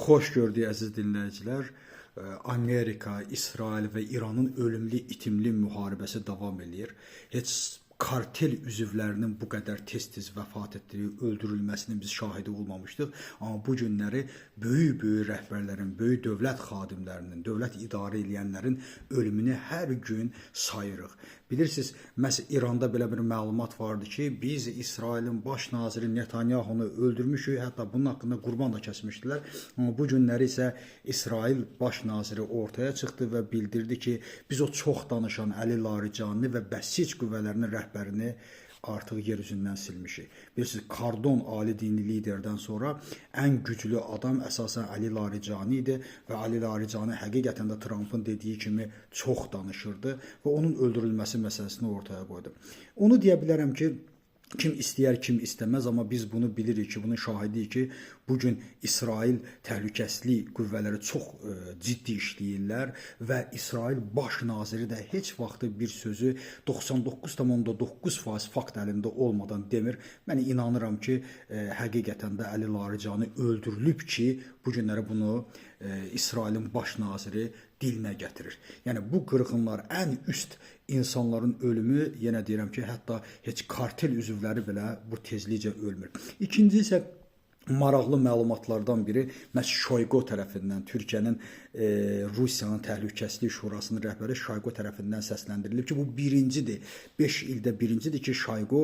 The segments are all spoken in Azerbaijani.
Xoş gördük əziz dinləyicilər. Amerika, İsrail və İranın ölümlü, itimli müharibəsi davam edir. Heç kartel üzvlərinin bu qədər tez-tez vəfat etdiyi, öldürülməsinin biz şahidi olmamışdıq. Amma bu günləri böyük rəhbərlərin, böyük dövlət xadimlərinin, dövlət idarə edənlərin ölümünü hər gün sayırıq. Bilirsiniz, məhz İranda belə bir məlumat vardı ki, biz İsrailin baş naziri Netanyahunu öldürmüşük, hətta bunun haqqında qurban da kəsmişdilər. Amma bu günləri isə İsrail baş naziri ortaya çıxdı və bildirdi ki, biz o çox danışan Əli Larijani və Bəsic qüvvələrinin rəhbərini artıq yer üzündən silmişik. Bilirsiniz, Kardon ali dini liderdən sonra ən güclü adam əsasən Əli Larijani idi və Əli Larijani həqiqətən də Trumpın dediyi kimi çox danışırdı və onun öldürülməsi məsələsini ortaya qoydu. Onu deyə bilərəm ki, kim istəyər, kim istəməz, amma biz bunu bilirik ki, bunun şahidiyik ki, bugün İsrail təhlükəsizlik qüvvələri çox ciddi işləyirlər və İsrail baş naziri də heç vaxtı bir sözü 99,9% fakt əlində olmadan demir. Mən inanıram ki, həqiqətən də Əli Larijani öldürülüb ki, bu günləri bunu İsrailin baş naziri dilinə gətirir. Yəni bu qırğınlar, ən üst insanların ölümü, yenə deyirəm ki, hətta heç kartel üzvləri belə bu tezlikcə ölmür. İkinci isə maraqlı məlumatlardan biri məhz Şoyqu tərəfindən, Türkiyənin Rusiyanın Təhlükəsizlik Şurasının rəhbəri Şoyqu tərəfindən səsləndirilib ki, bu birincidir, 5 ildə birincidir ki, Şoyqu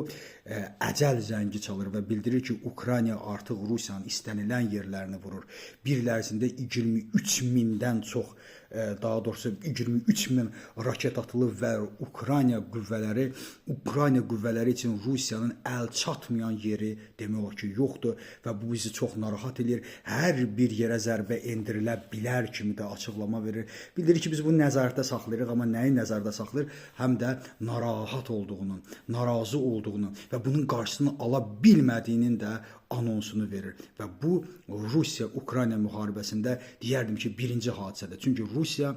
əcəl zəngi çalır və bildirir ki, Ukrayna artıq Rusiyanın istənilən yerlərini vurur. Bir il ərzində 23 mindən çox, daha doğrusu 23 min raket atılıb və Ukrayna qüvvələri üçün Rusiyanın əl çatmayan yeri demək olar ki, yoxdur və bu bizi çox narahat edir. Hər bir yerə zərbə endirilə bilər kimi də açıqlama verir. Bildirir ki, biz bu nəzarətdə saxlayırıq, amma nəyi nəzərdə saxlayır? Həm də narahat olduğunu, narazı olduğunu və bunun qarşısını ala bilmədiyinin də anonsunu verir. Və bu Rusiya-Ukrayna müharibəsində deyərdim ki, birinci hadisədir. Çünki Rusiya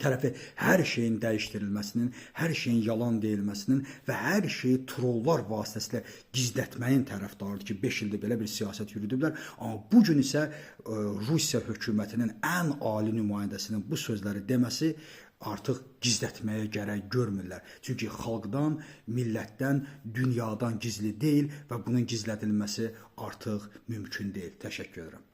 tərəfi hər şeyin dəyişdirilməsinin, hər şeyin yalan deyilməsinin və hər şeyi trollar vasitəsilə gizlətməyin tərəfdarıdır ki, 5 ildə belə bir siyasət yürüdüblər. Amma bugün isə Rusiya hökumətinin ən ali nümayəndəsinin bu sözləri deməsi artıq gizlətməyə gərək görmürlər. Çünki xalqdan, millətdən, dünyadan gizli deyil və bunun gizlədilməsi artıq mümkün deyil. Təşəkkür edirəm.